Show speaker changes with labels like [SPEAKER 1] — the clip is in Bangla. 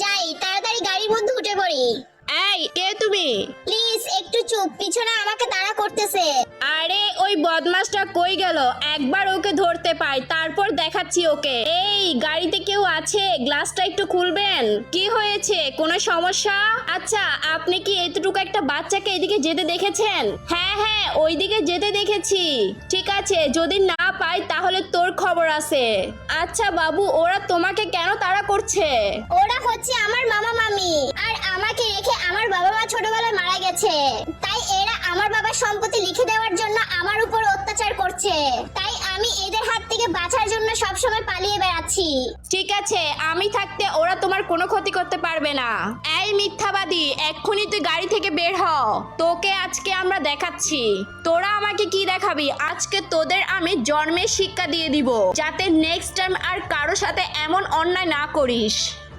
[SPEAKER 1] যাই, তাড়াতাড়ি গাড়ির মধ্যে উঠে পড়ি।
[SPEAKER 2] এই কে তুমি?
[SPEAKER 1] প্লিজ একটু চুপ, পিছনে আমাকে তাড়া করতেছে।
[SPEAKER 2] আরে ওই বদমাসটা কই গেল? একবার ওকে ধরতে পাই, তারপর দেখাচ্ছি ওকে। এই গাড়িতে কেউ আছে? গ্লাসটা একটু খুলবেন। কি হয়েছে, কোনো সমস্যা? আচ্ছা, আপনি কি এতটুকু একটা বাচ্চাকে এদিকে যেতে দেখেছেন? হ্যাঁ হ্যাঁ, ওইদিকে যেতে দেখেছি। ঠিক আছে, যদি না পাই তাহলে তোর খবর আছে। আচ্ছা বাবু, ওরা তোমাকে কেন তাড়া করছে?
[SPEAKER 1] ওরা হচ্ছে আমার মামা মামি, আর আমাকে রেখে আমার বাবা মা ছোটবেলায় মারা গেছে। তাই এরা আমার বাবার সম্পত্তি লিখে দেওয়ার জন্য আমার উপর অত্যাচার করছে। তাই আমি এদের হাত থেকে বাঁচার জন্য সবসময় পালিয়ে বেড়াচ্ছি।
[SPEAKER 2] ঠিক আছে, আমি থাকতে ওরা তোমার কোনো ক্ষতি করতে পারবে না। এই মিথ্যাবাদী, এক্ষুনি তুই গাড়ি থেকে বের হ। তোকে আজকে আমরা দেখাচ্ছি। তোরা আমাকে কি দেখাবি? আজকে তোদের আমি জন্মের শিক্ষা দিয়ে দিব, যাতে নেক্সট টাইম আর কারো সাথে এমন অন্যায় না করিস।